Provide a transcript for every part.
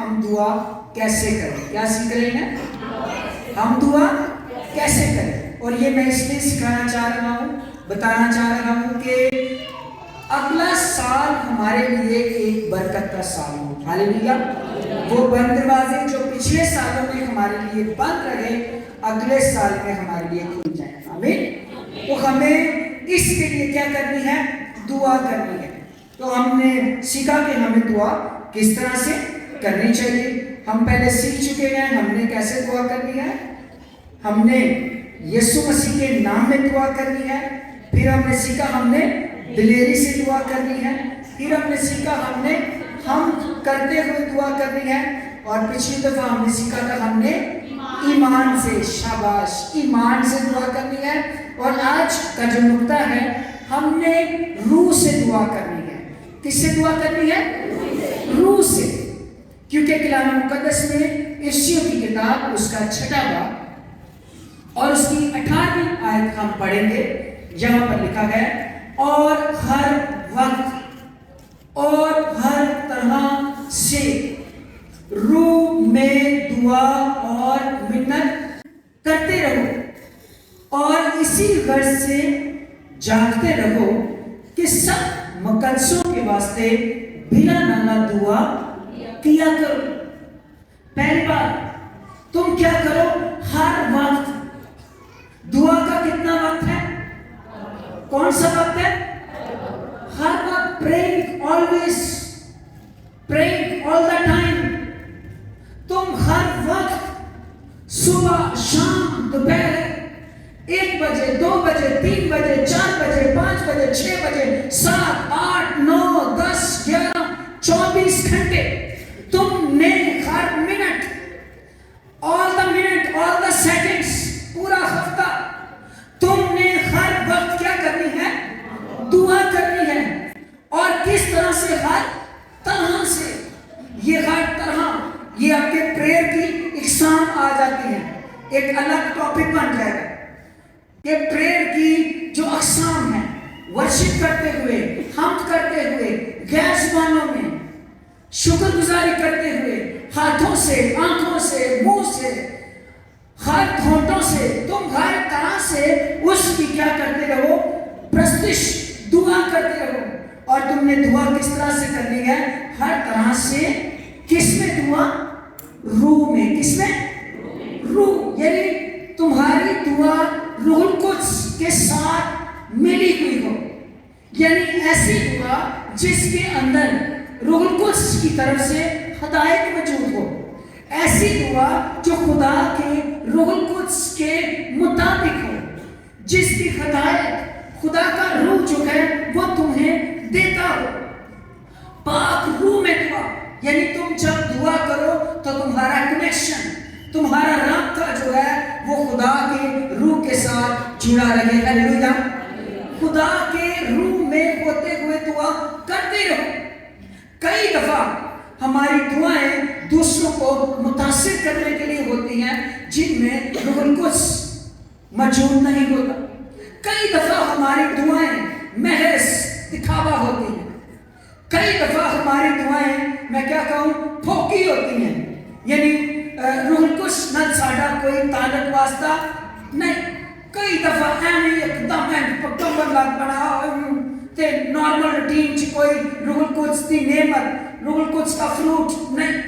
ہم دعا کیسے کریں. کیا سیکھ رہے ہیں؟ ہم دعا کیسے کریں. اور یہ میں اس لیے سکھانا چاہ رہا ہوں، بتانا چاہ رہا ہوں کہ اگلا سال ہمارے لیے ایک برکت کا سال ہو. ہاللیلویا. وہ بند دروازے جو پچھلے سالوں میں ہمارے لیے بند رہے اگلے سال میں ہمارے لیے کھل جائیں. آمین. تو ہمیں اس کے لیے کیا کرنی ہے؟ دعا کرنی ہے. تو ہم نے سیکھا کہ ہمیں دعا کس طرح سے کرنی چاہیے. ہم پہلے سیکھ چکے ہیں ہم نے کیسے دعا کرنی ہے. ہم نے یسوع مسیح کے نام میں دعا کرنی ہے. پھر ہم نے سیکھا ہم نے دلیری سے دعا کرنی ہے. پھر ہم نے سیکھا ہم کرتے ہوئے دعا کرنی ہے. اور پچھلی دفعہ ہم نے سیکھا تھا ہم نے ایمان سے، شاباش، ایمان سے دعا کرنی ہے. اور آج کا جو نقطہ ہے ہم نے روح سے دعا کرنی ہے. کس سے دعا کرنی ہے؟ روح سے. کیونکہ کلام مقدس میں ارمیہ کی کتاب اس کا 6واں باب اور اس کی 18ویں آیت ہم پڑھیں گے. یہاں پر لکھا ہے اور ہر وقت اور ہر طرح سے روح میں دعا اور منت کرتے رہو اور اسی غرض سے جاگتے رہو کہ سب مقدسوں کے واسطے بلا ناغہ دعا کیا کرو. پہلی بات تم کیا کرو؟ ہر وقت. دعا کا کتنا وقت ہے؟ کون سا وقت ہے؟ ہر وقت. praying always, praying all the time. تم ہر وقت صبح، شام، دوپہر، 1 بجے، 2 بجے، 3 بجے، 4 بجے، 5 بجے، 6 بجے، 7، 8، 9، 10، 11، 24 گھنٹے تم نے ہر منٹ، all the seconds، پورا ہفتہ تم نے ہر وقت کیا کرنی ہے؟ دعا کرنی ہے. اور کس طرح سے؟ ہر طرح سے. یہ ہر طرح یہ آپ کے پریئر کی اقسام آ جاتی ہیں. ایک الگ ٹاپک بن جائے گا کہ پریئر کی جو اقسام ہیں، ورشپ کرتے ہوئے، حمد کرتے ہوئے، غیر زبانوں میں شکر گزاری کرتے ہوئے، ہاتھوں سے، آنکھوں سے، منہ سے، ہر ہونٹوں سے، تم ہر طرح سے اس کی کیا کرتے رہو؟ پرستش، دعا کرتے رہو. اور تم نے دعا کس طرح سے کرنی ہے؟ ہر طرح سے. کس میں دعا؟ روح میں. کس میں؟ روح. یعنی تمہاری دعا روح القدس کے ساتھ ملی ہوئی ہو. یعنی ایسی دعا جس کے اندر روح القدس کی طرف سے ہدایت موجود ہو. ایسی دعا جو خدا کے روح القدس کے مطابق ہو، جس کی ہدایت خدا کا روح جو ہے وہ تمہیں دیتا ہو. پاک روح میں دعا. یعنی تم جب دعا کرو تو تمہارا کنیکشن، تمہارا رابطہ جو ہے وہ خدا کے روح کے ساتھ جڑا رہے. ہاللیلویا. خدا کے روح میں ہوتے ہوئے دعا کرتے رہو. کئی دفعہ ہماری دعائیں دوسروں کو متاثر کرنے کے لیے ہوتی ہیں جن میں روح القدس موجود نہیں ہوتا. کئی دفعہ ہماری دعائیں محض دکھاوا ہوتی ہیں. کئی دفعہ ہماری دعائیں میں کیا کہوں پھوکی ہوتی ہیں. یعنی روح القدس نال ساڈا کوئی تعلق واسطہ نہیں. کئی دفعہ ایویں ایک دم پکم لگ پڑا تے نارمل روٹین چ کوئی روح القدس کی نعمت، روح القدس کا فروٹ نہیں.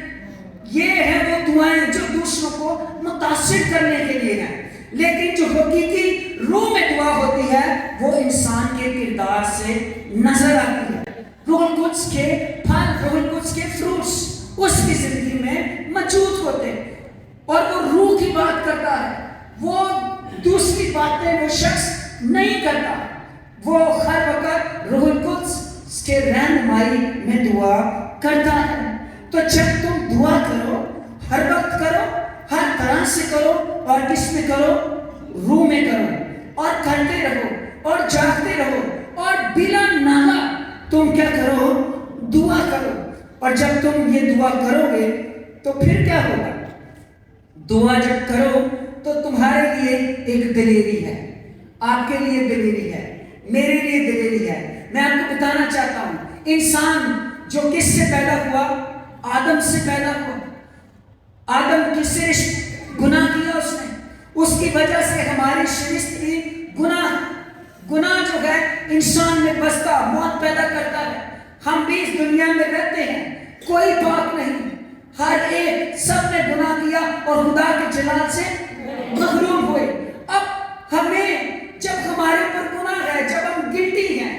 یہ ہے وہ دعائیں جو دوسروں کو متاثر کرنے کے لیے ہیں. لیکن جو حقیقی روح میں دعا ہوتی ہے وہ انسان کے کردار سے نظر آتی ہے. روح القدس کے پھل، روح القدس کے فروٹس اس کی زندگی میں موجود ہوتے ہیں. اور وہ روح کی بات کرتا ہے. وہ دوسری باتیں وہ شخص نہیں کرتا. وہ ہر وقت روح القدس کے رہنمائی میں دعا کرتا ہے. تو جب تم دعا کرو، ہر وقت کرو، ہر طرح سے کرو، اور کس میں کرو؟ روح میں کرو. اور کرتے رہو اور جاگتے رہو اور بلا ناغہ تم کیا کرو؟ دعا کرو. اور جب تم یہ دعا کرو گے تو پھر کیا ہوگا؟ دعا جب کرو تو تمہارے لیے ایک دلیری ہے. آپ کے لیے دلیری ہے، میرے لیے دلیری ہے. میں آپ کو بتانا چاہتا ہوں انسان جو کس سے پیدا ہوا؟ آدم سے پیدا ہوا، آدم کس سے گناہ کیا اس نے، اس کی وجہ سے ہماری شرست کی گناہ جو ہے انسان میں بستا موت پیدا کرتا ہے۔ ہم بھی اس دنیا میں رہتے ہیں، کوئی پاک نہیں، ہر ایک سب نے گناہ کیا اور خدا کے جلال سے محروم ہوئے۔ اب ہمیں جب ہمارے پر گناہ ہے، جب ہم گلٹی ہیں،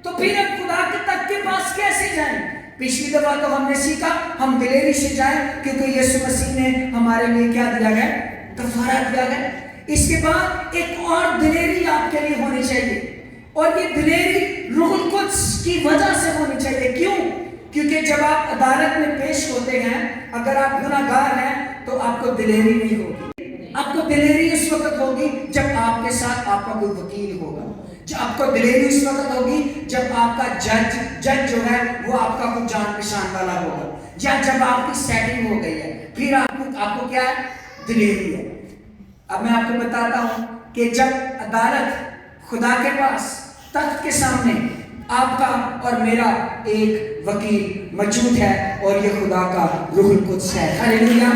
تو پھر ہم خدا کے تک کے پاس کیسے جائیں؟ پچھلی دفعہ تو ہم نے سیکھا ہم دلیری سے جائیں، کیونکہ یسوع مسیح نے ہمارے لیے کیا دیا ہے؟ کفارہ دیا ہے۔ اس کے بعد ایک اور دلیری آپ کے لیے ہونی چاہیے، اور یہ دلیری روح القدس کی وجہ سے ہونی چاہیے۔ کیوں؟ کیونکہ جب آپ عدالت میں پیش ہوتے ہیں، اگر آپ گناہ گار ہیں تو آپ کو دلیری نہیں ہوگی۔ آپ کو دلیری اس وقت ہوگی جب آپ کے ساتھ آپ کا کوئی وکیل ہوگا، جو آپ کو دلیری اس وقت ہوگی جب آپ کا جج جو ہے وہ آپ کا کوئی جان پہچان والا ہوگا، یا جب آپ کی سیٹنگ ہو گئی ہے، پھر آپ کو کیا ہے؟ دلیری ہے۔ اب میں آپ کو بتاتا ہوں کہ جب عدالت خدا کے پاس تخت کے سامنے آپ کا اور میرا ایک وکیل موجود ہے، اور یہ خدا کا روح القدس ہے۔ ہاللیلویا!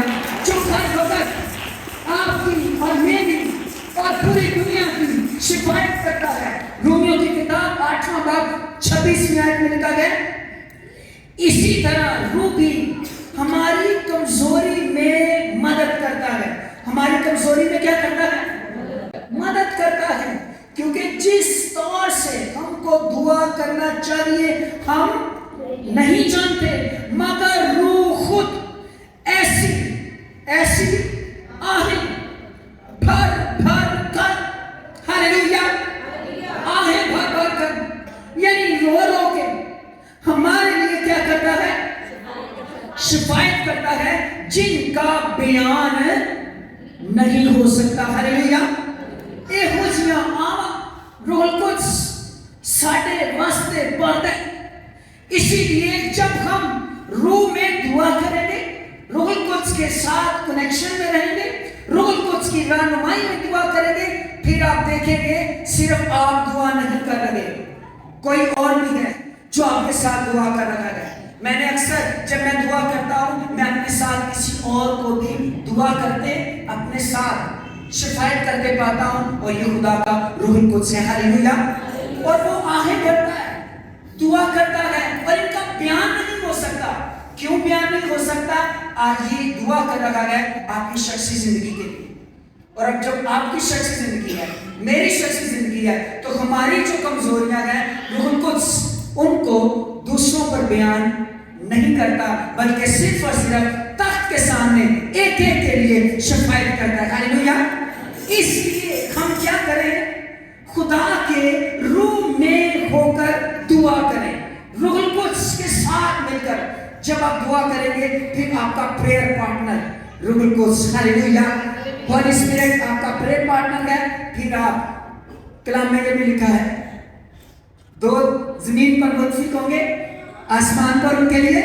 جو ہر وقت آپ کی اور میری اور پوری دنیا کی شفاعت کرتا ہے۔ رومیوں کی کتاب 8واں باب 26ویں آیت میں لکھا گیا، اسی طرح روح بھی ہماری کمزوری میں مدد کرتا ہے۔ ہماری کمزوری میں کیا کرتا ہے؟ مدد کرتا ہے، کیونکہ جس طور سے ہم کو دعا کرنا چاہیے ہم نہیں جانتے، مگر روح خود ایسی آہیں بھر کر، ہاللیلویا، آہیں بھر کر، یعنی رو کے ہمارے لیے کیا کرتا ہے؟ شفاعت کرتا ہے، جن کا بیان نہیں ہو سکتا۔ ہاللیلویا! اے خوشیاں روح القدس ساڈے واسطے بات ہے۔ اسی لیے جب ہم روح میں دعا کریں گے، روح القدس کے ساتھ کنیکشن میں رہیں گے، روح القدس کی رہنمائی میں دعا کریں گے، پھر آپ دیکھیں گے صرف آپ دعا نہیں کر رہے، کوئی اور بھی ہے جو آپ کے ساتھ دعا کر رہا ہے۔ میں نے اکثر جب میں دعا کرتا ہوں، میں اپنے ساتھ کسی اور کو بھی دعا کرتے اپنے ساتھ شفاعت کرتے پاتا ہوں، اور یہ خدا کا روح القدس ہے۔ ہاللیلویا! اور وہ آہیں بھرتا ہے، دعا کرتا ہے، اور ان کا بیان نہیں ہو سکتا۔ کیوں بیان نہیں ہو سکتا؟ آج یہ دعا کر رہا ہے آپ کی شخصی زندگی کے لیے، اور اب جب آپ کی شخصی زندگی ہے، میری شخصی زندگی ہے، تو ہماری جو کمزوریاں ہیں روح القدس ان کو دوسروں پر بیان نہیں کرتا، بلکہ صرف اور صرف تخت کے سامنے ایک ایک کے لیے شفاعت کرتا ہے۔ ہاللیلویا! اس لیے ہم کیا کریں؟ خدا کے روح میں ہو کر دعا کریں، روح القدس کے ساتھ مل کر۔ جب آپ دعا کریں گے، پھر آپ کا پریئر پارٹنر روح القدس، ہاللیلویا، ہولی اسپرٹ آپ کا پریئر پارٹنر ہے۔ پھر آپ کلام میں بھی لکھا ہے، دو زمین پر متفق ہوں گے، آسمان پر ان کے لیے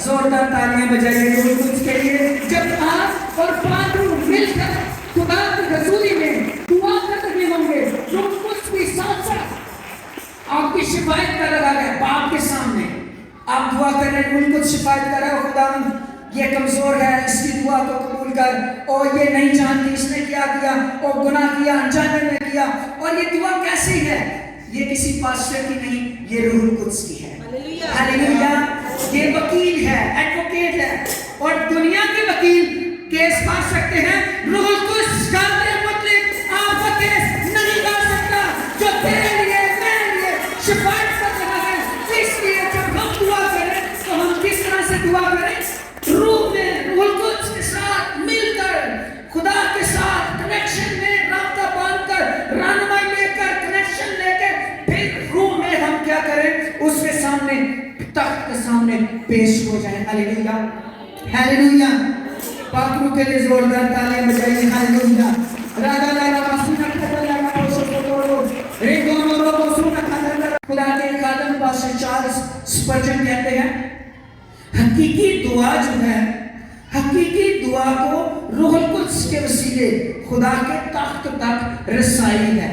زوردار تالیاں بجائیے روح القدس کے لیے۔ جب آپ اور پادری مل کر خدا کی حضوری میں دعا کر رہے ہوں گے، روح القدس بھی ساتھ ساتھ آپ کی شفاعت کر رہا ہے باپ کے سامنے۔ آپ دعا کر رہے ہیں، روح القدس شفاعت کر رہا ہے، خدا یہ کمزور ہے، اس کی دعا کو قبول کر، اور یہ نہیں جانتی اس نے کیا کیا، اور گناہ کیا، انجانے میں کیا، اور یہ دعا کیسی ہے؟ یہ کسی پاسٹر کی نہیں، یہ روح القدس کی ہے۔ ہاللیلویا! یہ وکیل ہے، ایڈوکیٹ ہے، اور دنیا کے وکیل کیس پا سکتے ہیں، روح القدس کا مطلب آپ کا کیس نہیں لا سکتا، جو تیرے لیے میرے لیے شفاعت کر رہا ہے۔ اس لیے جب ہم دعا کریں تو ہم کس طرح سے دعا کریں؟ روح میں، روح القدس کے ساتھ مل کر، خدا کے ساتھ کنیکشن میں رابطہ باندھ کر، رہنمائی لے کر، کنیکشن لے کے، پھر روح میں ہم کیا کریں؟ اس کے سامنے، تخت کے سامنے پیش ہو جائیں۔ ہاللیلویا! ہاللیلویا! پاک روح کے لیے زوردار تالیاں بجائیے۔ ہاللیلویا! راگا لالا واسونا کھلا لالا پوسو کو ریگونو رو واسونا کھلا۔ خدا کے خادم پاسٹر چارلس سپرجن کہتے ہیں، حقیقی دعا جو ہے، حقیقی دعا کو روح القدس کے وسیلے خدا کے تخت تک رسائی ہے۔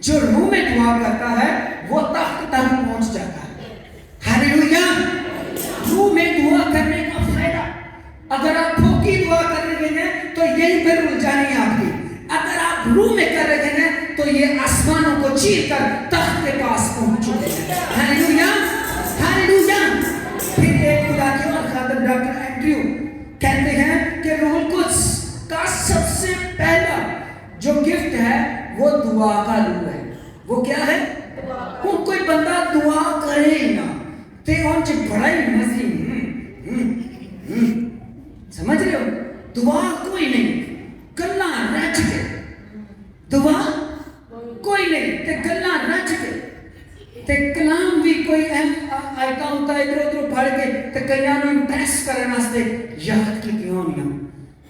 جو روح میں دعا کرتا ہے وہ تخت تک پہنچ جاتا ہے۔ ہاللیلویا! روح میں دعا کرنے کا فائدہ، اگر آپ پھوکی دعا کر رہے ہیں تو یہی پھر الجھانی ہے آپ کی، اگر آپ روح میں کر رہے ہیں تو یہ آسمانوں کو چیر کر تخت کے پاس پہنچ چکے ہیں۔ Hallelujah hallelujah. پھر ایک خدا کے اور خادم ڈاکٹر اینڈریو کہتے ہیں کہ روح القدس کا سب سے پہلا جو گفٹ ہے وہ دعا کا روح ہے۔ وہ کیا ہے؟ کوئی بندہ دعا کرے نا تے ان چ بڑا ہی مزی، سمجھ رہے ہو؟ دعا کوئی نہیں، گلاں رچ کے، دعا کوئی نہیں تے گلاں رچ کے تے کلام بھی کوئی آیتاں ہوتا ہے ادھر ادھر پڑھ کے تے کئیاں نوں امپریس کرن واسطے یاد کیتیاں ہونیاں،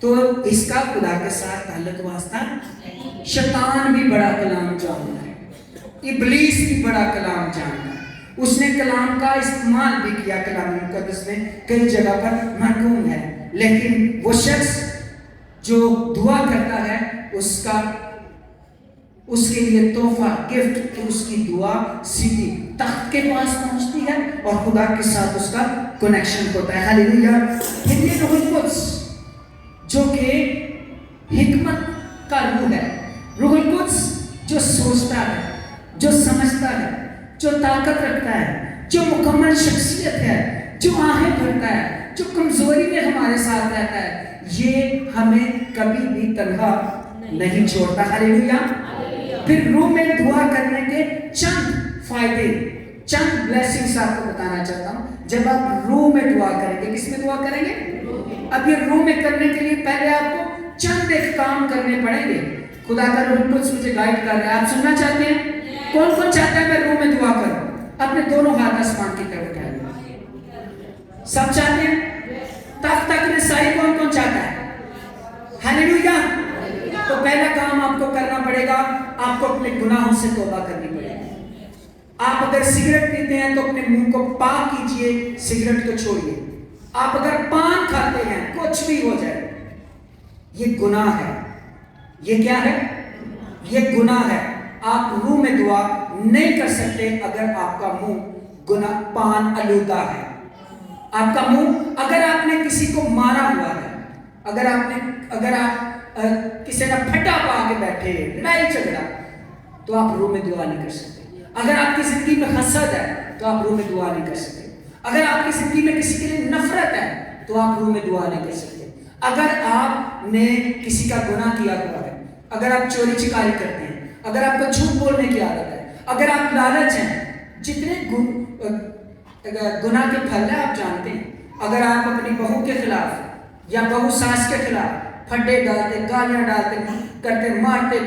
تو اس کا خدا کے ساتھ تعلق واسطہ۔ شیطان بھی بڑا کلام جانتا ہے، ابلیس بھی بڑا کلام جانتا ہے، اس نے کلام کا استعمال بھی کیا کلام مقدس میں کئی جگہ پر مرقوم ہے، لیکن وہ شخص جو دعا کرتا ہے اس کے لیے تحفہ گفٹ کہ اس کی دعا سیدھی تخت کے پاس پہنچتی ہے اور خدا کے ساتھ اس کا کنیکشن ہوتا ہے۔ ہاللویا۔ پھر یہ روح القدس جو کہ حکمت کا روح ہے، روح القدس جو سوچتا ہے، جو سمجھتا ہے، جو طاقت رکھتا ہے، جو مکمل شخصیت ہے، جو آہیں بھرتا ہے، جو کمزوری میں ہمارے ساتھ رہتا ہے، یہ ہمیں کبھی بھی تنہا نہیں چھوڑتا۔ ہاللویا۔ پھر روح میں دعا کرنے کے چند فائدے، چند بلیسنگز آپ کو بتانا چاہتا ہوں۔ جب آپ روح میں دعا کریں گے، کس میں دعا کریں گے؟ اب یہ روح میں کرنے کے لیے پہلے آپ کو چند ایک کام کرنے پڑیں گے۔ خدا کا روح القدس مجھے گائیڈ کر رہا ہے، آپ سننا چاہتے ہیں؟ کون کون چاہتا ہے میں روح میں دعا کروں؟ اپنے دونوں ہاتھ آسمان کی طرف اٹھائیں۔ سب چاہتے ہیں؟ تب تک رسائی کون کون چاہتا ہے؟ ہاللویا۔ تو پہلا کام آپ کو کرنا پڑے گا، آپ کو اپنے گناہوں سے توبہ کرنی پڑے گی۔ آپ اگر سگریٹ پیتے ہیں تو اپنے منہ کو پاک کیجئے، سگریٹ کو چھوڑیے۔ آپ اگر پان کھاتے ہیں، کچھ بھی ہو جائے، یہ گناہ ہے۔ یہ کیا ہے؟ یہ گناہ ہے۔ آپ روح میں دعا نہیں کر سکتے اگر آپ کا منہ گناہ پان آلودہ ہے۔ آپ کا منہ، اگر آپ نے کسی کو مارا ہوا ہے، اگر آپ کسی نے پھٹا پا کے بیٹھے، لڑائی جھگڑا، تو آپ روح میں دعا نہیں کر سکتے۔ اگر آپ کی زندگی میں حسد ہے تو آپ روح میں دعا نہیں کر سکتے۔ اگر آپ کی زندگی میں کسی کے لیے نفرت ہے تو آپ روح میں دعا نہیں کر سکتے۔ اگر آپ نے کسی کا گناہ کیا ہوا ہے، اگر آپ چوری چکاری کرتے ہیں، اگر آپ کو جھوٹ بولنے کی عادت ہے، اگر آپ لالچ ہیں، جتنے گناہ کے پھل ہیں آپ جانتے ہیں، اگر آپ اپنی بہو کے خلاف یا بہو ساس کے خلاف پھڈے ڈالتے، گالیاں ڈالتے، کرتے، مارتے،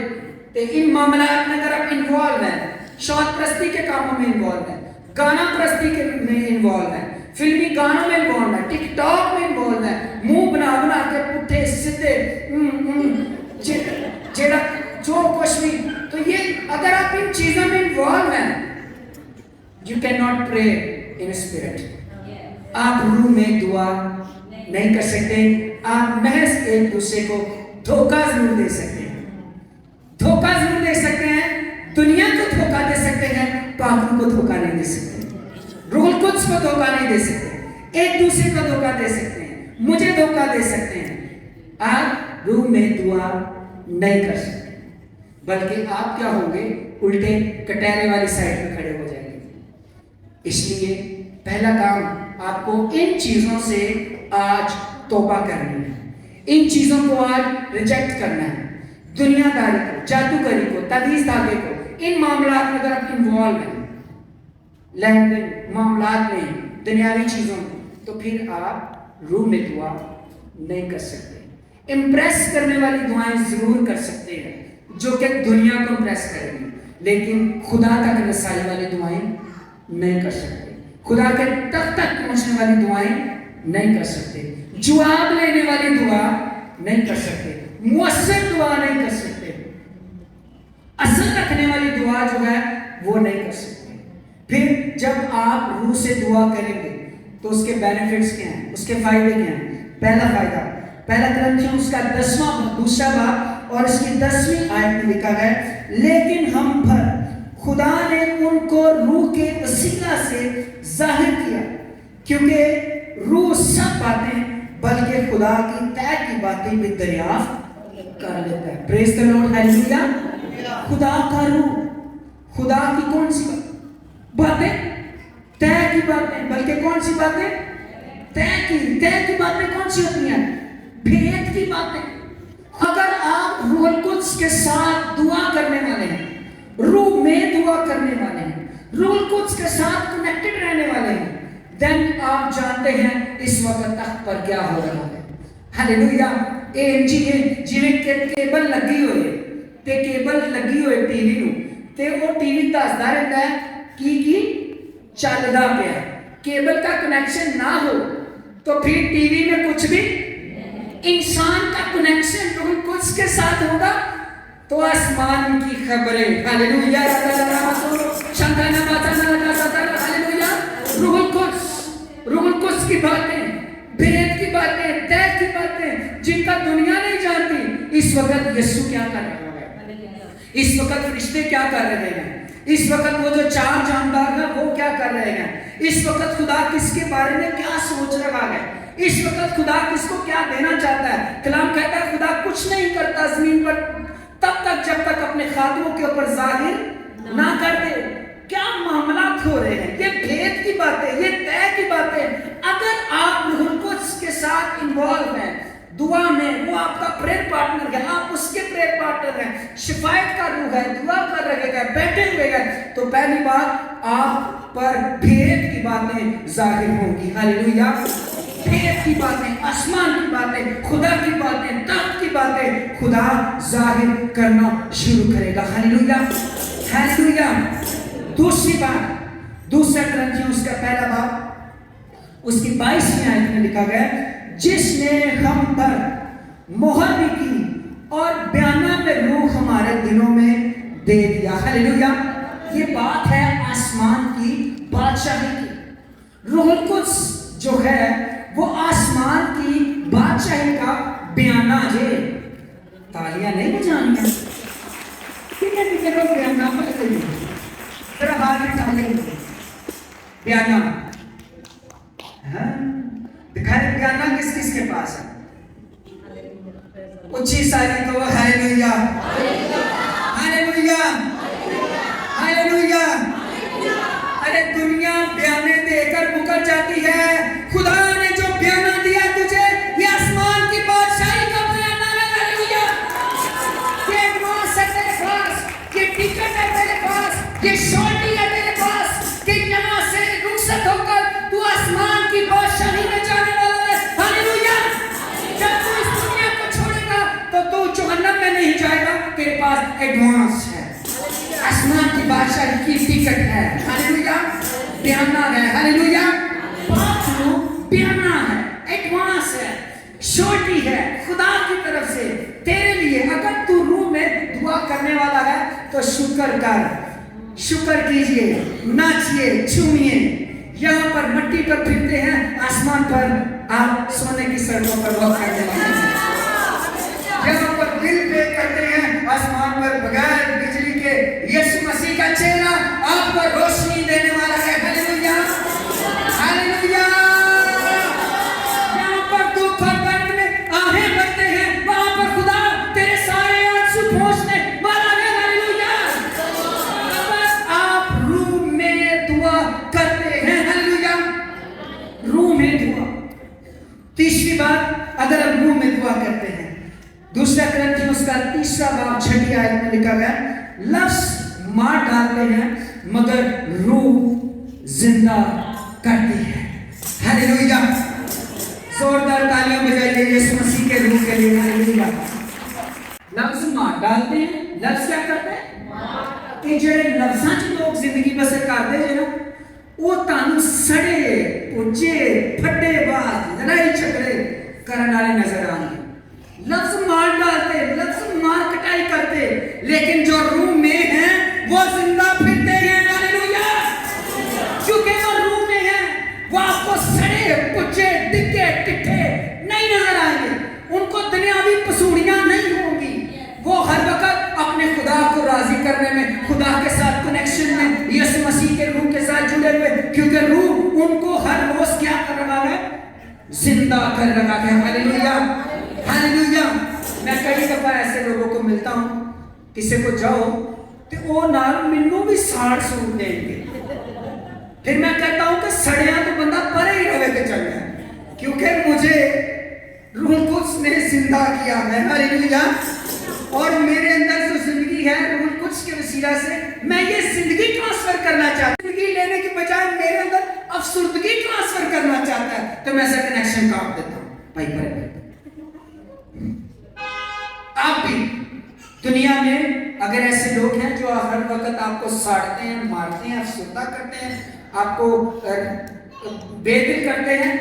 تو ان معاملات میں اگر آپ انوالو ہیں، شوق پرستی کے کاموں میں انوالو ہیں، گانا پرستی میں انوالو ہیں، فلمی گانوں میں انوالو ہیں، ٹک ٹاک میں انوالو ہیں، منہ بنا بنا کے پٹھے سدھے جیڑا جو کچھ بھی، تو یہ اگر آپ ان چیزوں میں انوالو ہیں، you cannot pray in spirit۔ آپ روح میں دعا نہیں کر سکتے۔ آپ محض ایک دوسرے کو دھوکہ ضرور دے سکتے ہیں، دھوکہ ضرور دے سکتے ہیں، دنیا کو دھوکہ دے سکتے ہیں، پاکوں کو دھوکہ نہیں دے سکتے، روح القدس کو دھوکہ نہیں دے سکتے، ایک دوسرے کو دھوکہ دے سکتے ہیں، مجھے دھوکہ دے سکتے ہیں۔ آپ روح میں دعا نہیں کر سکتے، بلکہ آپ کیا ہوں گے؟ الٹے کٹہرے والی سائڈ میں کھڑے ہو جائیں گے۔ اس لیے پہلا کام آپ کو ان چیزوں سے آج توبہ کرنی ہے، ان چیزوں کو آج ریجیکٹ کرنا ہے۔ دنیا داری کو، جادوگری کو، تعویذ دھاگے کو، ان معاملات میں اگر آپ انوالو ہیں، لین دین معاملات میں، دنیاوی چیزوں میں، تو پھر آپ روح میں دعا نہیں کر سکتے۔ امپریس کرنے والی دعائیں ضرور کر سکتے ہیں جو کہ دنیا کو امپریس کریں گی، لیکن خدا تک رسائی والی دعائیں نہیں کر سکتے، خدا کے تخت تک پہنچنے والی دعائیں نہیں کر سکتے، جواب لینے والی دعا نہیں کر سکتے، مؤثر دعا نہیں کر سکتے، اثر رکھنے والی دعا جو ہے وہ نہیں کر سکتے۔ پھر جب آپ روح سے دعا کریں گے تو اس کے بینیفٹس کیا ہیں، اس کے فائدے کیا ہیں؟ پہلا فائدہ، پہلا کرنتھیوں اس کا 10واں دوسرا باب اور اس کی 10ویں آیت میں لکھا ہے، لیکن ہم پر خدا نے ان کو روح کے وسیلہ سے ظاہر کیا، کیونکہ روح سب باتیں بلکہ خدا کی طے کی باتیں بھی دریافت کر لیتا ہے. پریز دی لارڈ. ہیلیلویا. خدا کا روح, خدا کی کون سی باتیں؟ طے کی باتیں. بلکہ کون سی باتیں؟ طے کی باتیں کون سی ہوتی ہیں؟ بھید کی باتیں. اگر آپ روح القدس کے ساتھ دعا کرنے والے ہیں, روح میں دعا کرنے والے ہیں, روح القدس کے ساتھ کنیکٹڈ رہنے والے ہیں, دین آپ جانتے ہیں اس وقت تخت پر کیا ہو رہا ہے. ہلیلویا. جی کیبل لگی ہوئے تے کیبل لگی ہوئے ٹی وی نو تے وہ ٹی وی دسدا رہتا ہے کی چلدا پیا. کیبل کا کنیکشن نہ ہو تو پھر ٹی وی میں کچھ بھی. انسان کا کنیکشن روح القدس کے ساتھ ہوگا تو آسمان کی خبریں. ہلیلویا. ہلیلویا. روح القدس کی باتیں, بھید کی باتیں, طے کی باتیں جن کا دنیا نہیں جانتی. اس وقت یسوع کیا کر رہا ہے؟ اس وقت فرشتے کیا کر رہے ہیں؟ اس وقت وہ جو 4 جاندار ہیں وہ کیا کر رہے ہیں؟ اس وقت خدا کس کے بارے میں کیا سوچ رہا ہے؟ اس وقت خدا کس کو کیا دینا چاہتا ہے؟ کلام کہتا ہے خدا کچھ نہیں کرتا زمین پر تب تک جب تک اپنے خادموں کے اوپر ظاہر نہ کر دے. کیا معاملات ہو رہے ہیں؟ یہ بھید کی باتیں, یہ طے کی باتیں. اگر آپ روح القدس کے ساتھ انوالو ہیں دعا میں, وہ آپ کا پریئر پارٹنر ہے, آپ اس کے پریئر پارٹنر ہیں, شفایت کا روح ہے, دعا کر رہے گا, بیٹھے ہوئے ہیں, تو پہلی بات آپ پر بھید کی باتیں ظاہر ہوں گی. ہلیلویا. بھید کی باتیں, آسمان کی باتیں, خدا کی باتیں, تخت کی باتیں خدا ظاہر کرنا شروع کرے گا. ہلیلویا. ہلیلویا. دوسری بات, دوسرا کرنتھیوں اس کا پہلا باب اس کی 22ویں آیت میں لکھا گیا جس نے ہم پر مہر بھی کی اور بیانہ میں روح ہمارے دلوں میں دے دیا. ہلیلویا. یہ بات ہے آسمان کی بادشاہی کی. روح القدس جو ہے وہ آسمان کی بادشاہی کا بیانہ ہے. تالیاں نہیں بجانیاں, کتنے لوگ بیانہ پڑھتے ہیں؟ ذرا ہاتھ میں تالیاں بیانہ دکھائے. بیانہ کس کس کے پاس ہے؟ اچھی ساری تو ہلیلویا. ہلیلویا. ہلیلویا. ارے دنیا بیانے دے کر مکر جاتی ہے. خدا نے جو بیانہ دیا تجھے یہ آسمان کی بادشاہی کا بیانہ ہے. ہلیلویا. یہ ایڈوانس ہے تیرے پاس, یہ ٹکٹ ہے تیرے پاس, یہ شورٹی ہے تیرے پاس کہ یہاں سے رخصت ہو کر تو آسمان کی بادشاہی میں جانے والا ہے. ہلیلویا. جب تو اس دنیا کو چھوڑے گا تو جہنم میں نہیں جائے گا. تیرے پاس ایڈوانس ہے, آسمان کی بادشاہی کی ٹکٹ ہے. ہلیلویا. بیانہ ہے. ہلیلویا. بات سنو, بیانہ ہے, ایڈوانس ہے, شورٹی ہے خدا کی طرف سے تیرے لیے. اگر تو روح میں دعا کرنے والا ہے تو شکر کر, شکر کیجئے, ناچیے, جھومیے. یہاں پر مٹی پر پھرتے ہیں, آسمان پر آپ سونے کی سڑکوں پر واک کرنے والے ہیں. یہاں پر بل پے کرتے ہیں, آسمان پر بغیر بجلی کے یسوع مسیح کا چہرہ آپ کو روشنی دینے والا ہے. ہلیلویا. ہلیلویا. یہاں پر دکھ اور درد میں آہیں بھرتے ہیں, وہاں پر خدا تیرے سارے آنسو پوچھنے والا ہے. ہلیلویا. اگر آپ روح میں دعا کرتے ہیں, ہلیلویا, روح میں دعا. تیسری بات, اگر ہم روح میں دعا کرتے ہیں, دوسرا کرنتھیوں اس کا 3 باب 6 آیت میں لکھا گیا لفظ مار ڈالتے ہیں مگر روح زندہ کرتی ہے. ہلیلویا. زوردار تالیاں بجائیے یسوع مسیح کے روح کے لیے. ہلیلویا. لفظ مار ڈالتے ہیں, لفظ کیا کرتے ہیں کہ جڑے لفظاں چ لوگ زندگی بسر کرتے ہیں نا وہ تانوں سڑے پوچے پھٹے باز لڑائی جھگڑے کرنے والے نظر آئیں گے. لفظ مار ڈالتے, لفظ مار کٹائی کرتے, لیکن جو روح میں ہیں وہ زندہ پھرتے ہیں. ہلیلویا. کیونکہ وہ روح میں ہیں, وہ آپ کو سڑے پچے ڈگے ٹٹھے نہیں نظر آئیں گے. ان کو دنیاوی پسوڑیاں نہیں ہوں گی. وہ ہر وقت اپنے خدا کو راضی کرنے میں, خدا کے ساتھ کنیکشن میں, یسوع مسیح کے روح کے ساتھ جڑے ہوئے, کیونکہ روح ان کو ہر روز کیا کر رہا ہے, زندہ کر رکھا ہے. ہاللیلویا ہاللیلویا. میں کئی دفعہ ایسے لوگوں کو ملتا ہوں, کسی کو جاؤ تو وہ نال مینوں بھی 60 سوٹ دیں گے. پھر میں کہتا ہوں کہ سڑیاں تو بندہ پرے ہی رہے کے چل جائے, کیونکہ مجھے روح القدس نے زندہ کیا ہے. ہاللیلویا. اور میرے اندر جو زندگی ہے روح القدس کے وسیلہ سے میں یہ زندگی ٹرانسفر کرنا چاہتا ہوں. زندگی لینے کے بجائے میرے اندر افسردگی ٹرانسفر کرنا چاہتا ہے, تو میں ایسا کنیکشن کاٹ دیتا ہوں. بھائی پر آپ بھی دنیا میں اگر ایسے لوگ ہیں جو ہر وقت آپ کو ساڑتے ہیں, مارتے ہیں, افسردہ کرتے ہیں, آپ کو بے دل کرتے ہیں,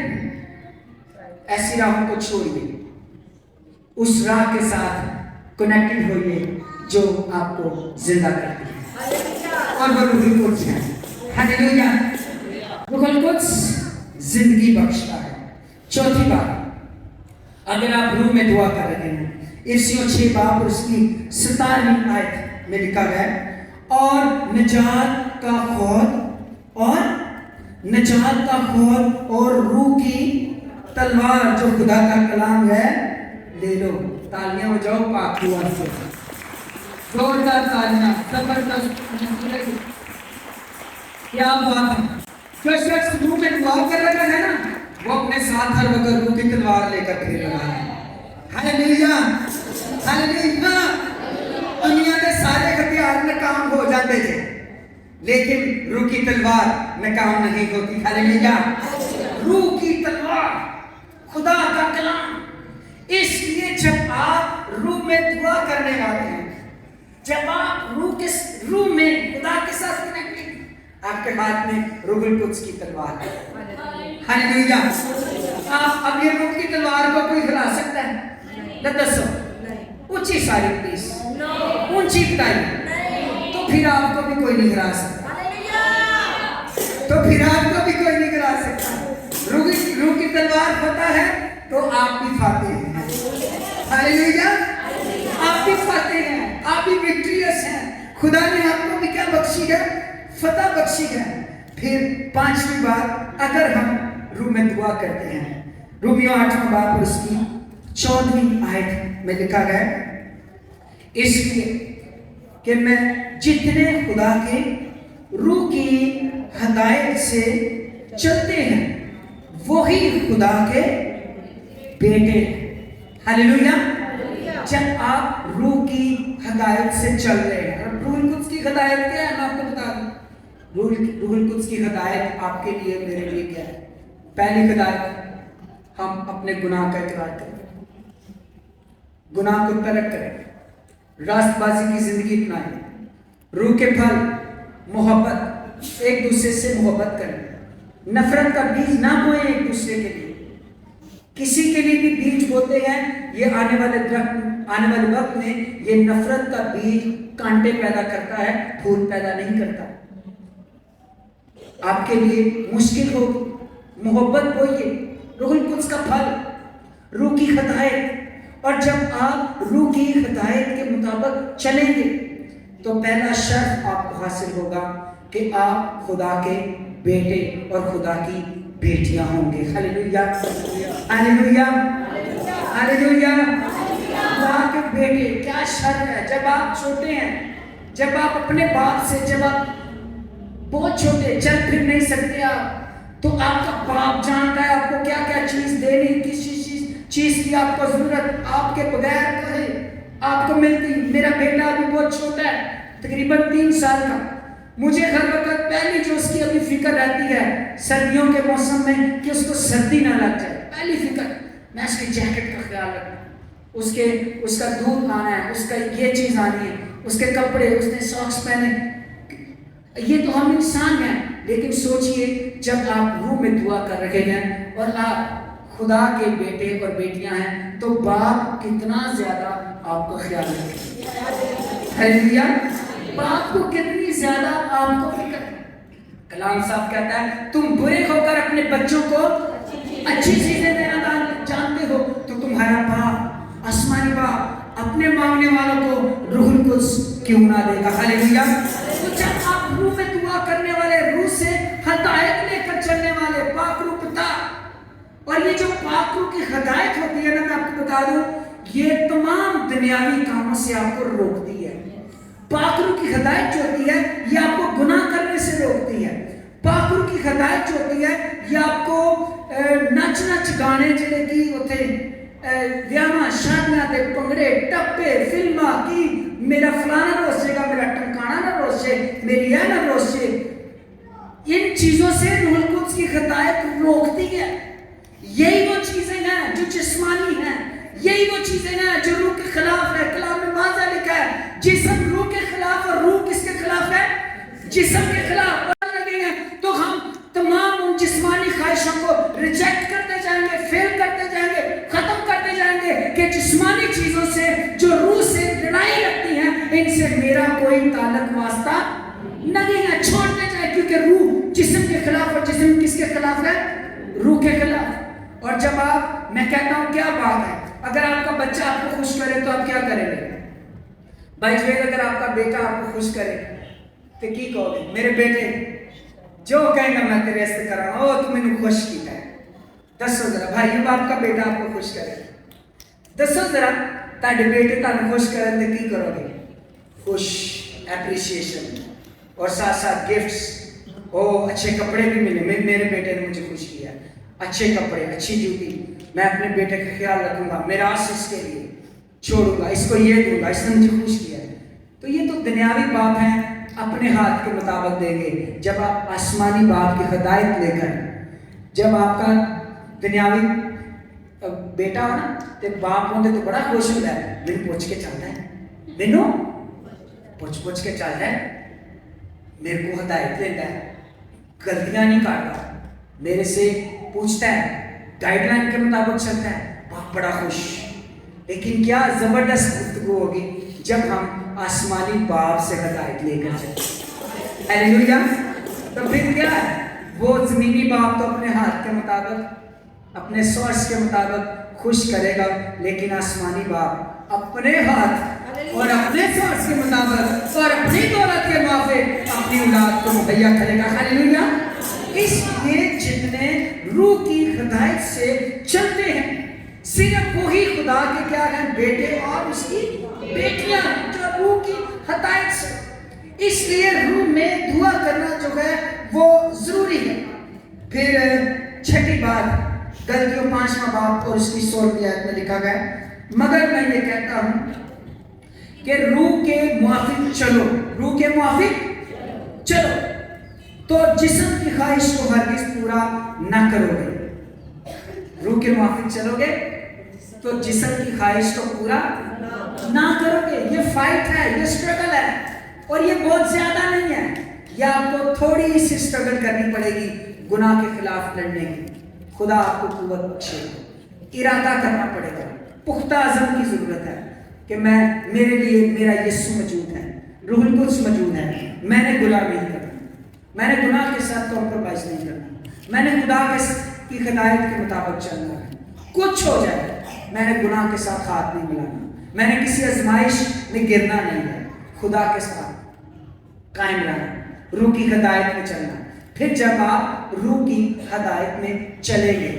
ایسی راہوں کو چھوڑیے, اس راہ کے ساتھ کنیکٹڈ ہوئیے جو آپ کو زندہ کرتی ہے, اور وہ روح القدس ہے. ہاللیلویا. روح القدس زندگی بخشتا ہے. چوتھی بات, اگر آپ روح میں دعا کر رہے ہیں, ارسیوں 6 باب اور اس کی 17ویں آیت میں لکھا ہے, اور نجات کا خود اور روح کی تلوار جو خدا کا کلام ہے لے لو. تالیاں ہو جاؤ پاک دعا سے, زوردار تالیاں, زبردست. کیا بات ہے. جو شخص روح میں دعا کر رہا ہے نا, وہ اپنے ساتھ ہر وقت روح کی تلوار لے کر پھر رہا ہے. ہاللیلویا ہاللیلویا. دنیا کے سارے ہتھیار ناکام ہو جاتے تھے, لیکن روح کی تلوار ناکام نہیں ہوتی. ہاللیلویا. روح کی تلوار خدا کا کلام. اس لیے جب آپ روح میں دعا کرنے والے ہیں, جب آپ روح میں خدا کے ساتھ کنیکٹڈ, آپ کے ہاتھ میں روح القدس کی تلوار ہے. ہاللیلویا. آپ اب یہ روح کی تلوار کو کوئی ہلا سکتا ہے؟ دسو اونچی ساری پلیز, اونچی بتائیے. تو پھر آپ کو بھی کوئی نہیں ہرا سکتا, تو پھر آپ کو بھی کوئی نہیں ہرا سکتا. روح کی تلوار پتہ ہے تو آپ بھی فاتح ہیں. ہاللیلویا. آپ بھی فاتح ہیں, آپ بھی وکٹریس ہیں. خدا نے آپ کو بھی کیا بخشی ہے؟ فتح بخشی ہے. پھر 5ویں بات, اگر ہم روح میں دعا کرتے ہیں, رومیوں 8واں باب اور اس کی 14ویں آیت میں لکھا گیا, اس لیے کہ میں جتنے خدا کے روح کی ہدایت سے چلتے ہیں وہی خدا کے بیٹے. ہاللیلویا. جب آپ روح کی ہدایت سے چل رہے ہیں, روح القدس کی ہدایت کیا ہے میں آپ کو بتا دوں. روح القدس کی ہدایت آپ کے لیے میرے لیے کیا ہے؟ پہلی ہدایت, ہم اپنے گناہ کا اقرار کریں, گناہ کو ترک کریں, راست بازی کی زندگی اپنائیں, روح کے پھل محبت, ایک دوسرے سے محبت کریں, نفرت کا بیج نہ بوئیں ایک دوسرے کے لیے. کسی کے لیے بھی بیج بوتے ہیں, یہ آنے والے وقت میں یہ نفرت کا بیج کانٹے پیدا کرتا ہے, پھول پیدا نہیں کرتا. آپ کے لیے مشکل ہو, محبت بوئیے, روح القدس کا پھل, روح کی ہدایت. اور جب آپ روح کی ہدایت کے مطابق چلیں گے تو پہلا شرف آپ کو حاصل ہوگا کہ آپ خدا کے بیٹے اور خدا کی بیٹیاں ہوں گے. ہاللیلویا ہاللیلویا ہاللیلویا. خدا کے بیٹے, کیا شرف ہے. جب آپ چھوٹے ہیں, جب آپ اپنے باپ سے, جب آپ بہت چھوٹے چل پھر نہیں سکتے آپ, تو آپ کا باپ جانتا ہے آپ کو کیا کیا چیز دینی, کس چیز کی آپ کو ضرورت آپ کے بغیر کہے آپ کو ملتی. میرا بیٹا ابھی بہت چھوٹا ہے, تقریباً 3 سال کا. مجھے ہر وقت پہلی جو اس کی ابھی فکر رہتی ہے سردیوں کے موسم میں کہ اس کو سردی نہ لگ جائے. پہلی فکر میں اس کی جیکٹ کا خیال رکھوں, اس کا دودھ آنا ہے, اس کا یہ چیز آنی ہے, اس کے کپڑے, اس نے ساکس پہنے. یہ تو ہم انسان ہیں, لیکن سوچئے جب آپ روح میں دعا کر رہے ہیں اور آپ خدا کے بیٹے اور بیٹیاں ہیں تو باپ کتنا زیادہ آپ کا خیال رکھے. ہاللیلویا. باپ کو کتنی زیادہ آپ کو فکر. کلام صاحب کہتا ہے تم برے ہو کر اپنے بچوں کو اچھی چیزیں دینا جانتے ہو, تو تمہارا باپ آسمانی باپ اپنے مانگنے والوں کو روح القدس کیوں نہ دے گا. ہاللیلویا. تو جب آپ روح میں دعا کرنے والے, روح سے ہدایت لے کر چلنے والے, پاک روح پتا, اور یہ جو ہدایت ہوتی ہے نا، میں آپ کو بتا دوں یہ تمام دنیاوی کاموں سے آپ کو روکتی ہے. پاک روح کی ہدایت جو ہوتی ہے یہ آپ کو گناہ کرنے سے روکتی ہے. پاک روح کی ہدایت جو ہوتی ہے یہ آپ کو نچ نچ گانے جڑے کی ہوتے ویاواں شادیاں تے پنگڑے ٹپے فلماں کی میرا فلانا روسے گا، میرا ٹمکانا نہ روسے، میری یہ نہ روسے، ان چیزوں سے روح القدس کی ہدایت روکتی ہے. یہی وہ چیزیں ہیں جو جسمانی ہیں، یہی وہ چیزیں ہیں جو روح کے خلاف ہے. کلام میں واضح لکھا ہے جسم روح کے خلاف اور روح کس کے خلاف ہے؟ جسم کے خلاف. لگے ہیں تو ہم تمام ان جسمانی خواہشوں کو ریجیکٹ کرتے جائیں گے، فیل کرتے جائیں گے، ختم کرتے جائیں گے کہ جسمانی چیزوں سے جو روح سے لڑائی رکھتی ہیں ان سے میرا کوئی تعلق واسطہ نہیں ہے. چھوڑتے جائیں کیونکہ روح جسم کے خلاف، اور جسم کس کے خلاف ہے؟ روح کے خلاف. اور جب آپ، میں کہتا ہوں کیا بات ہے، اگر آپ کا بچہ آپ کو خوش کرے تو آپ کیا کریں گے؟ بھائی جوید اگر آپ کا بیٹا آپ کو خوش کرے تو کی کہو گے؟ میرے بیٹے جو کہیں گا میں تیرے سے کراں، او تو میں خوش کیتا ہے. دسو ذرا بھائی جب آپ کا بیٹا آپ کو خوش کرے، دسو ذرا تاڑے بیٹے تانوں خوش کرن تے کی کرو گے؟ خوش، اپریشیشن، اور ساتھ ساتھ گفٹس. او اچھے کپڑے بھی ملے، میرے بیٹے نے مجھے خوش کیا، اچھے کپڑے، اچھی جوتی، میں اپنے بیٹے کا خیال رکھوں گا، میرا اس کے لیے چھوڑوں گا، اس کو یہ دوں گا، اس نے مجھے خوش کیا. تو یہ تو دنیاوی باپ ہیں، اپنے ہاتھ کے مطابق دیں گے. جب آپ آسمانی باپ کی ہدایت لے کر، جب آپ کا دنیاوی بیٹا ہو نا تو باپ ہوتے تو بڑا خوش ہوتا ہے، مینوں پوچھ کے چلتا ہے، مینوں پوچھ کے چلتا ہے، میرے کو ہدایت دیتا ہے، غلطیاں نہیں کرتا، میرے سے پوچھتا ہے، گائیڈ لائن کے مطابق چلتا ہے، باپ بڑا خوش. لیکن کیا زبردست گفتگو ہوگی جب ہم آسمانی باپ سے ہدایت لے کر چلیں. ہیلیلویا. تو پھر کیا ہے، وہ زمینی باپ تو اپنے ہاتھ کے مطابق، اپنے سورس کے مطابق خوش کرے گا، لیکن آسمانی باپ اپنے ہاتھ اور اپنے سورس کے مطابق اور اپنی دولت کے موافق اپنی اولاد کو مہیا کرے گا. ہیلیلویا. اس لیے جتنے روح کی ہدایت سے چلتے ہیں صرف وہی خدا کے کیا ہیں؟ بیٹے اور اس کی بیٹیاں جو روح کی ہدایت سے. اس لیے روح میں دعا کرنا جو ہے وہ ضروری ہے. پھر چھٹی بات، غلطیوں 5واں باب اور اس کی 16ویں آیت میں لکھا گیا ہے، مگر میں یہ کہتا ہوں کہ روح کے موافق چلو، روح کے موافق چلو تو جسم کی خواہش کو ہرگز پورا نہ کرو گے. روح کے موافق چلو گے تو جسم کی خواہش کو پورا نہ کرو گے. یہ فائٹ ہے، یہ سٹرگل ہے، اور یہ بہت زیادہ نہیں ہے. یہ آپ کو تھوڑی سی سٹرگل کرنی پڑے گی گناہ کے خلاف لڑنے کی. خدا آپ کو قوت بخشے، ارادہ کرنا پڑے گا، پختہ عزم کی ضرورت ہے کہ میرے لیے میرا یسوع موجود ہے، روح القدس موجود ہے، میں نے گناہ نہیں کرنا، میں نے گناہ کے ساتھ کمپرومائز نہیں کرنا، میں نے خدا کی ہدایت کے مطابق چلنا ہے. کچھ ہو جائے میں نے گناہ کے ساتھ ہاتھ نہیں ملانا، میں نے کسی آزمائش میں گرنا نہیں ہے، خدا کے ساتھ قائم رہنا، روح کی ہدایت میں چلنا. پھر جب آپ روح کی ہدایت میں چلیں گے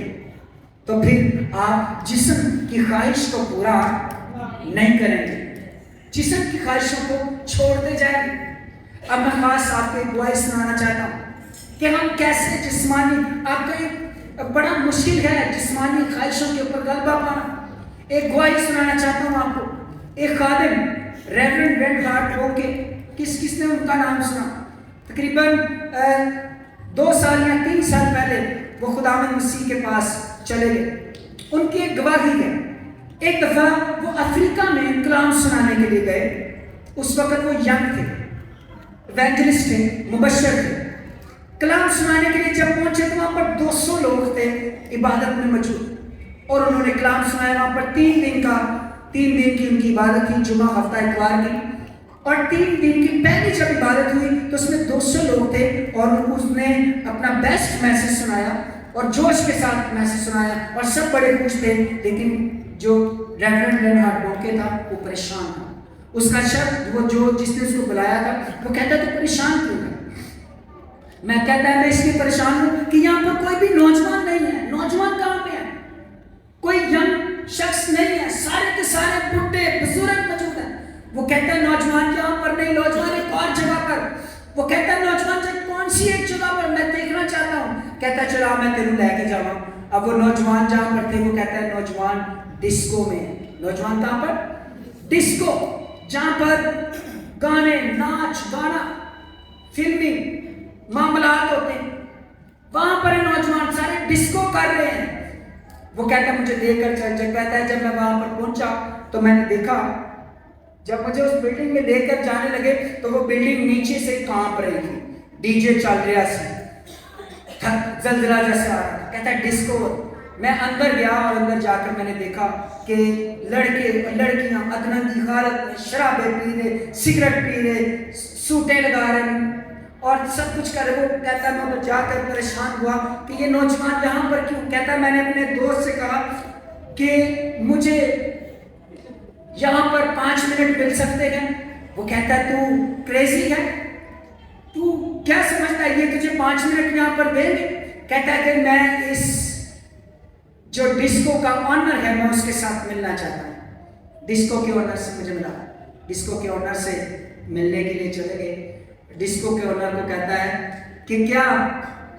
تو پھر آپ جسم کی خواہش کو پورا نہیں کریں گے، جسم کی خواہشوں کو چھوڑتے جائیں گے. اب میں خاص آپ کو ایک دعائیں سنانا چاہتا ہوں کہ ہم کیسے جسمانی، آپ کا ایک بڑا مشکل ہے جسمانی خواہشوں کے اوپر غلبہ پانا. ایک گواہی سنانا چاہتا ہوں آپ کو. ایک خادم ریورنڈ وینڈ ہارٹ ہو کے، کس نے ان کا نام سنا؟ تقریباً 2 سال یا 3 سال پہلے وہ خداوند مسیح کے پاس چلے گئے. ان کی ایک گواہی ہے. ایک دفعہ وہ افریقہ میں کلام سنانے کے لیے گئے. اس وقت وہ ینگ تھے، ایونجلسٹ تھے، مبشر تھے. کلام سنانے کے لیے جب پہنچے تو وہاں پر 200 لوگ تھے عبادت میں موجود، اور انہوں نے کلام سنایا. وہاں پر 3 دن کی ان کی عبادت تھی، جمعہ ہفتہ اتوار کی. اور 3 دن کی پہلی جب عبادت ہوئی تو اس میں 200 لوگ تھے، اور اس نے اپنا بیسٹ میسج سنایا اور جوش کے ساتھ میسج سنایا، اور سب بڑے خوش تھے. لیکن جو ریورنڈ رینہارڈ بونکے تھا وہ پریشان تھا. اس کا شخص وہ جس نے اس کو بلایا تھا وہ کہتا تو پریشان کیوں ہے؟ میں کہتا ہے میں اس لیے پریشان ہوں کہ یہاں پر کوئی بھی نوجوان نہیں ہے. نوجوان کہاں پہ ہے؟ کوئی ینگ شخص نہیں ہے, سارے کے سارے بڈھے بزرگ موجود ہیں. وہ کہتا ہے نوجوان یہاں پر نہیں, نوجوان ایک اور جگہ پر. وہ کہتا ہے نوجوان کون سی ایک جگہ پر, میں دیکھنا چاہتا ہوں. کہتا ہے چلا میں تیرے لے کے جاؤں. اب وہ نوجوان جہاں پر تھے, وہ کہتا ہے نوجوان ڈسکو میں. نوجوان کہاں پر؟ ڈسکو, جہاں پر گانے, ناچ گانا, فلمی معاملات ہوتے ہیں, وہاں پر نوجوان سارے ڈسکو کر رہے ہیں. وہ کہتا ہے مجھے دیکھ کر چل. کہتا ہے جب میں وہاں پر پہنچا تو میں نے دیکھا, جب مجھے اس بلڈنگ میں لے کر جانے لگے تو وہ بلڈنگ نیچے سے کانپ رہی تھی, ڈی جے چل رہا سی, زلزلہ جیسے آ رہا. کہتا ہے ڈسکو. میں اندر گیا اور اندر جا کر میں نے دیکھا کہ لڑکے لڑکیاں ادرنگی حالت میں شرابیں پی رہے, سگریٹ پی رہے, سوٹیں لگا رہے اور سب کچھ کر رہے. وہ کہتا ہے میں ادھر جا کر پریشان ہوا کہ یہ نوجوان یہاں پر کیوں. کہتا ہے میں نے اپنے دوست سے کہا کہ مجھے یہاں پر 5 منٹ مل سکتے ہیں. وہ کہتا ہے تو کریزی ہے, تو کیا سمجھتا ہے یہ تجھے 5 منٹ یہاں پر دیں گے. کہتا ہے کہ میں اس جو ڈسکو کا آنر ہے میں اس کے ساتھ ملنا چاہتا ہوں. ڈسکو کے آنر سے مجھے ملا, ڈسکو کے آنر سے ملنے کے لیے چلے گئے. ڈسکو کے آنر کو کہتا ہے کہ کیا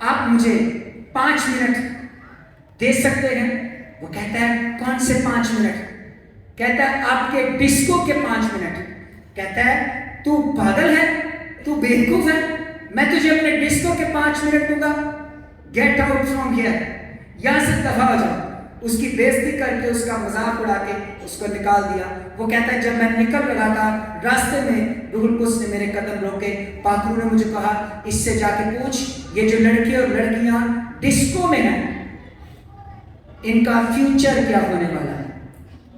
آپ مجھے 5 منٹ دے سکتے ہیں. وہ کہتا ہے کون سے 5 منٹ. کہتا ہے آپ کے ڈسکو کے 5 منٹ. کہتا ہے تو پاگل ہے, تو بیوقوف ہے, میں تجھے اپنے ڈسکو کے 5 منٹ دوں گا. گیٹ آؤٹ فرام ہیئر, یہاں سے دفع ہو جاؤ. اس کی بےزتی کر کے, اس کا مذاق اڑا کے اس کو نکال دیا. وہ کہتا ہے جب میں نکل رہا تھا راستے میں روح القدس نے میرے قدم روکے. پاک روح نے مجھے کہا اس سے جا کے پوچھ یہ جو لڑکے اور لڑکیاں ڈسکو میں ہیں ان کا فیوچر کیا ہونے والا ہے.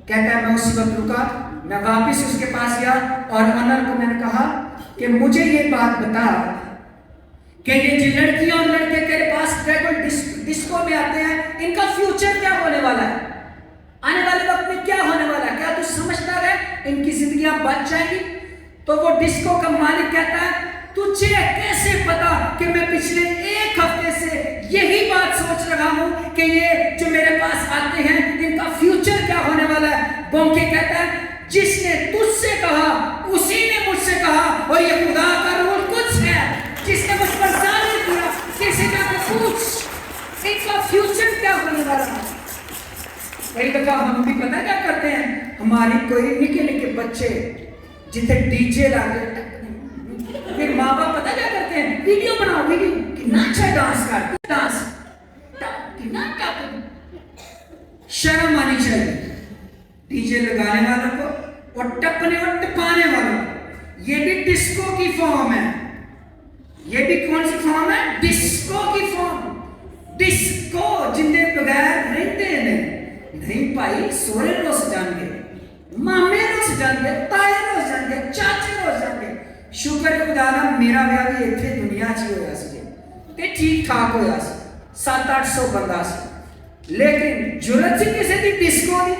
کہتا ہے میں اسی وقت رکا, میں واپس اس کے پاس گیا اور آنر کو میں نے کہا کہ مجھے یہ بات بتا کہ یہ جو لڑکیاں اور لڑکے تیرے پاس ڈسکو میں آتے ہیں ان کا فیوچر کیا ہونے والا ہے, آنے والے وقت میں کیا ہونے والا ہے, کیا تو سمجھتا ہے ان کی زندگیاں بچ جائیں گی. تو وہ ڈسکو کا مالک کہتا ہے تجھے کیسے پتا کہ میں پچھلے 1 ہفتے سے یہی بات سوچ رہا ہوں کہ یہ جو میرے پاس آتے ہیں ان کا فیوچر کیا ہونے والا ہے. بونکے کہتا ہے جس نے تجھ سے کہا اسی نے مجھ سے کہا, اور یہ خدا کا روح القدس ہے جس نے مجھ پر ظاہر کیا. کسی کا پوچھ ان کا فیوچر کیا ہونے والا ہے. کئی دفعہ ہم بھی پتہ کیا کرتے ہیں, ہماری کوئی نکے نکے بچے جتنے ڈی جے لاتے پھر ماں باپ پتہ کیا کرتے ہیں, ویڈیو بناؤ, ویڈیو کتنا اچھا ڈانس کرتے, ڈانس کتنا کیا. شرم آنی چاہیے ڈی جے لگانے والوں کو اور ٹپنے اور ٹپانے والوں کو. یہ بھی ڈسکو کی فارم ہے. یہ بھی کون سی فارم ہے؟ ڈسکو کی فارم. ڈسکو جن کے بغیر رہتے نہیں بھائی. سوہرے روز جان گے, مامے روز جان گے, تائے روز جان گے, چاچے روز جان گے. شکر خدا دا میرا بیاہ بھی اتنے دنیا چ ہویا سی تے ٹھیک ٹھاک ہویا سی, 700-800 بندہ سی. لیکن جرت سی کسی دی ڈسکو دی,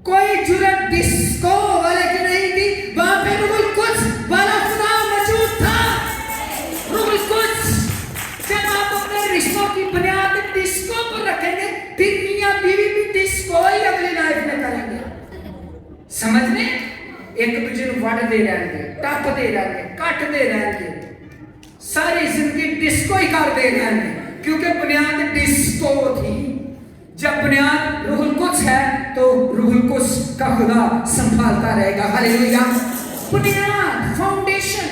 کوئی جرت ڈسکو والے کی نہیں تھی. وہاں پہ روح القدس والا خدا موجود تھا. روح القدس جب آپ اپنے رشتوں کی بنیاد ڈسکو پر رکھیں گے پھر میاں بیوی بھی ڈسکو ہی اگلی لائف میں کریں گے. سمجھنے ایک دوسرے کو وڈ دے رہیں گے, ٹپ دے رہیں گے, کٹ دے رہیں گے, ساری زندگی ڈسکو ہی کر دے رہیں گے کیونکہ بنیاد ڈسکو تھی. جب بنیاد روح القدس ہے تو روح القدس کا خدا سنبھالتا رہے گا. ہاللیلویا. بنیاد, فاؤنڈیشن.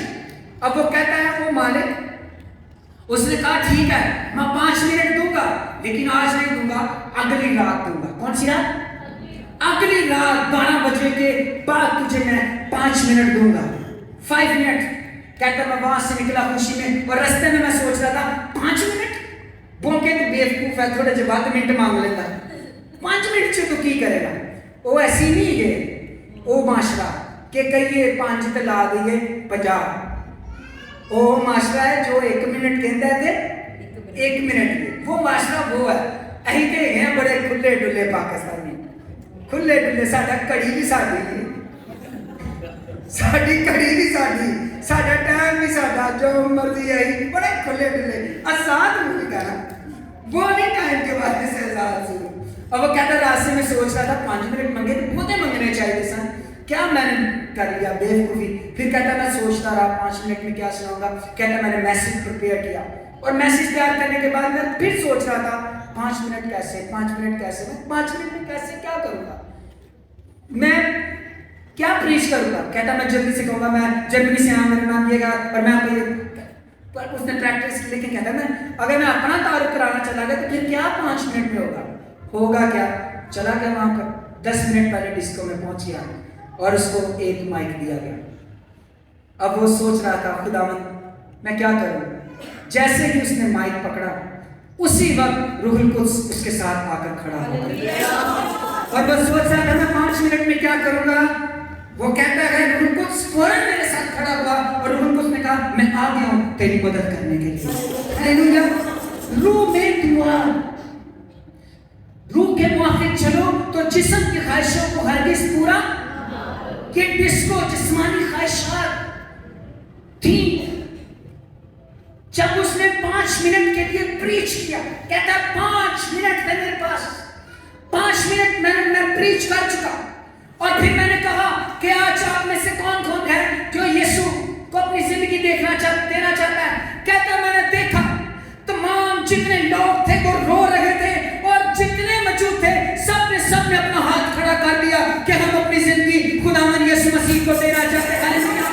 اب وہ کہتا ہے وہ مالک, اس نے کہا ٹھیک ہے میں 5 منٹ دوں گا لیکن آج نہیں دوں گا, اگلی رات دوں گا. کون سی رات؟ اگلی رات 12 بجے کے بعد تجھے میں 5 منٹ دوں گا. 5 منٹ. کہتا میں وہاں سے نکلا خوشی میں اور رستے میں میں سوچ رہا تھا 5 منٹ. بونکے تو بیوقوف ہے, تھوڑے جو بات منٹ مانگ لیتا. 5 منٹ سے تو کی کرے گا. وہ ایسی نہیں ہے وہ معاشرہ کہ کہیے 5 تے لا دیے 50. وہ معاشرہ ہے جو 1 منٹ کہتا ہے تے 1 منٹ. وہ معاشرہ وہ ہے. اہی کہ ہیں بڑے کھلے ڈلے پاکستانی, کھلے ڈلے. ساڈا کڑی بھی ساڈی, ساڈی کڑی بھی ساڈی, ساڈا ٹائم بھی ساڈا, جو مرضی ہے. بڑے کھلے ڈلے آزاد نہیں کہنا, وہ نہیں ٹائم کے بعد سے آزاد سے. اور وہ کہتا راستے میں سوچ رہا تھا 5 منٹ منگے تو بہت منگنے چاہیے سن, کیا میں نے کر لیا بیوقوفی. پھر کہتا میں سوچتا رہا 5 منٹ میں کیا سناؤں گا. کہتا میں نے میسج پریپیئر کیا, اور میسج تیار کرنے کے بعد میں پھر سوچ رہا تھا 5 منٹ کیسے, 5 منٹ کیسے, میں 5 منٹ میں کیسے کیا کروں گا, میں کیا پریچ کروں گا. کہتا میں جلدی سے کہوں گا میں جرمنی سے میرا نام یہ گا اور میں آپ کو یہ, پر اس نے پریکٹس کی. لیکن کہتا میں اگر میں اپنا تعارف کرانا چلا گیا تو پھر کیا 5 منٹ میں ہوگا کیا. چلا گیا وہاں پر 10 منٹ پہلے ڈسکو میں پہنچ گیا اور اس کو ایک مائک دیا گیا. اب وہ سوچ رہا تھا خداوند میں کیا کروں. جیسے ہی اس نے مائک پکڑا اسی وقت روح القدس اس کے ساتھ آ کر کھڑا ہو گیا اور وہ سوچ رہا تھا میں 5 منٹ میں کیا کروں گا. وہ کہتا ہے روح القدس فوراً میرے ساتھ کھڑا ہوا اور روح القدس نے کہا میں آ گیا ہوں تیری مدد کرنے کے لیے. ہاللیلویا. روح میں دعا, روح کے موافق چلو تو جسم کی خواہشوں کو ہرگز پورا. یہ ڈسکو جسمانی خواہشات تھی. جب اس نے 5 منٹ کے لیے پریچ کیا, کہتا 5 منٹ ہے میرے پاس, 5 منٹ میں پریچ کر چکا. اور پھر میں نے کہا کہ آج آپ میں سے کون کون ہے جو یسوع کو اپنی زندگی دینا چاہتا ہے. کہتا میں نے دیکھا تمام جتنے لوگ تھے وہ رو رہے تھے اور جتنے موجود تھے سب نے اپنا ہاتھ کھڑا کر دیا کہ ہم اپنی زندگی خداوند یسوع مسیح کو دینا چاہتے ہیں. ہاللیلویا.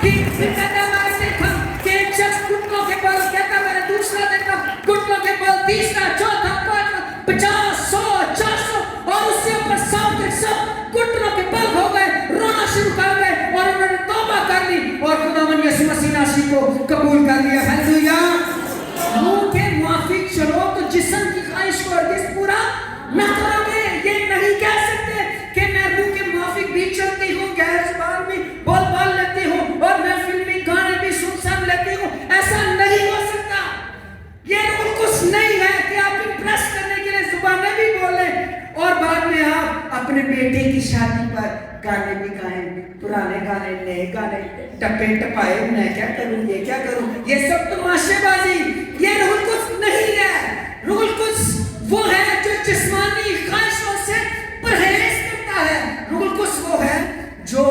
پھر کہتا میں نے دیکھا کہ ایک شخص گھٹنوں کے بل, کہتا میں نے دوسرا دیکھا گھٹنوں کے بل, تیسرا, چوتھا, پانچواں, 50, 100, 400 اور اس سے اوپر سب کے سب گھٹنوں کے بل ہو گئے, رونا شروع کر گئے اور انہوں نے توبہ کر لی اور خداوند یسوع مسیح ناصری کو قبول کر لیا. ہاللیلویا. روح کے موافق چلو تو جسم کی خواہش کو ہرگز پورا نہ کرو گے. یہ نہیں کہہ سکتے کہ میں روح کے موافق بھی چلتی ہوں, غیر زبان بھی بول لیتی ہوں اور میں فلمی گانے بھی سن لیتی ہوں. ایسا نہیں ہو سکتا. یہ روح القدس نہیں ہے کہ آپ امپریس کرنے کے لیے زبانیں بھی بولیں اور بعد میں آپ اپنے بیٹے کی شادی پر گانے بھی گائیں, پرانے گانے, نئے گانے, ٹپے ٹپائے, میں کیا کروں, یہ کیا کروں. یہ سب تماشے بازی. یہ روح القدس نہیں ہے. روح القدس وہ ہے جو جسمانی خواہشوں سے پرہیز کرتا ہے. روح القدس وہ ہے جو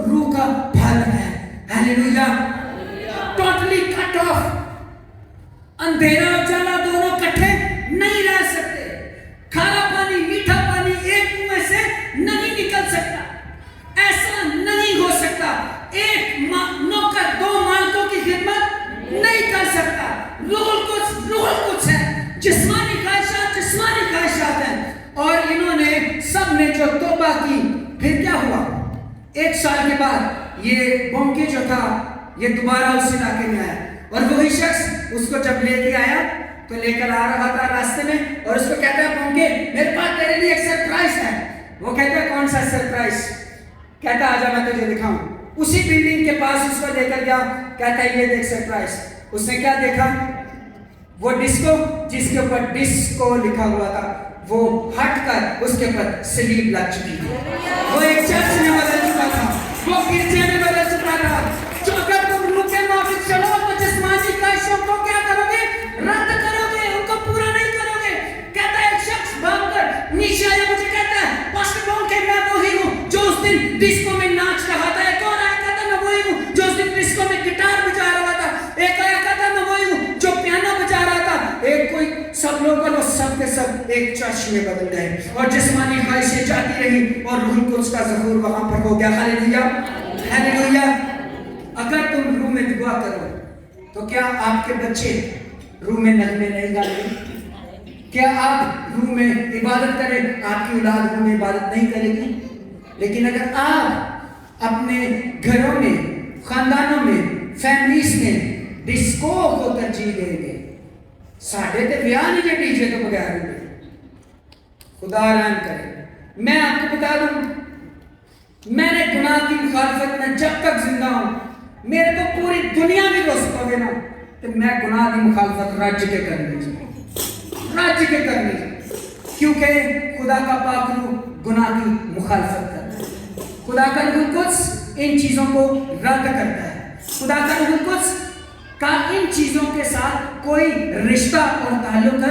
روح کا پھل ہے. ہاللیلویا. Totally cut off. اندھیرا اور اجالا دونوں کٹھے نہیں رہ سکتے. کھارا پانی میٹھا پانی ایک کنویں سے نہیں نکل سکتا. ایسا نہیں ہو سکتا. ایک نوکر 2 مالکوں کی خدمت نہیں کر سکتا. روح القدس ہے. جسمانی خواہشات ہیں. اور انہوں نے سب نے جو توبہ کی, پھر کیا ہوا 1 سال کے بعد یہ بونکے جو تھا یہ دوبارہ اس علاقے میں آیا اور وہی شخص اس کو جب لے کے آیا تو لے کر آ رہا تھا راستے میں اور اس کو کہتا ہے بونکے میرے پاس تیرے لیے ایک سرپرائز ہے. وہ کہتا ہے کون سا سرپرائز. کہتا آجا میں تجھے دکھاؤں. اسی بلڈنگ کے پاس اس کو لے کر گیا. کہتا ہے یہ دیکھ سرپرائز. اس نے کیا دیکھا, وہ ڈسکو جس کے اوپر ڈسکو لکھا ہوا تھا وہ ہٹ کر اس کے اوپر سلیب لگ چکی تھی. وہ ایک چرچ میں بدل چکا تھا, وہ گرجے میں بدل چکا تھا. جو اگر تم روح کے موافق چلو تو جسمانی خواہشوں کو کیا کرو گے, رد کرو گے, ان کو پورا نہیں کرو گے. کہتا ہے ایک شخص بھاگ کر نیچے آیا, مجھے کہتا ہے پاسٹر بونکے میں وہی ہوں جو اس دن ڈسکو میں ناچ رہا تھا. ایک اور آیا کہتا میں وہی ہوں جو اس دن ڈسکو میں گٹار بجا رہا تھا. ایک آیا کہتا میں وہی ہوں جو پیانو بجا رہا تھا. ایک کوئی سب لوگ اور سب کے سب ایک چرچ میں بدل گئے اور جسمانی خواہشیں جاتی رہی اور روح القدس کا ظہور وہاں پر ہو گیا. ہاللیلویا. ہاللیلویا. اگر تم روح میں دعا کرو تو کیا آپ کے بچے روح میں نغمے نہیں گائیں؟ کیا آپ روح میں عبادت کریں, آپ کی اولاد روح میں عبادت نہیں کرے گی. لیکن اگر آپ اپنے گھروں میں, خاندانوں میں, فیملیز میں ڈسکو کو ترجیح دیں گے, ساڑھے تے بیان ہی ڈی جے تو بغیر ہوئے, خدا رحم کرے. میں آپ کو بتا دوں, میں نے گناہ کی مخالفت میں جب تک زندہ ہوں, میرے کو پوری دنیا میں دوست پڑے نا تو میں گناہ کی مخالفت راج کے کرنے کیونکہ خدا کا پاک روح گناہ کی مخالفت کرتا ہے. خدا کا روح القدس ان چیزوں کو رد کرتا ہے. خدا کا روح القدس کا ان چیزوں کے ساتھ کوئی رشتہ اور تعلق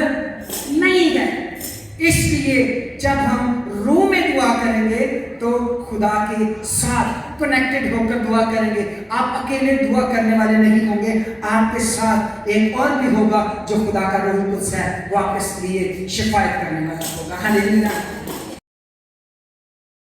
نہیں ہے. اس لیے جب ہم روح میں دعا کریں گے تو خدا کے ساتھ کنیکٹڈ ہو کر دعا کریں گے. آپ اکیلے دعا کرنے والے نہیں ہوں گے, آپ کے ساتھ ایک اور بھی ہوگا جو خدا کا روح القدس ہے, وہ آپ کے لیے شفایت کرنے والا ہوگا. ہاللیلویا.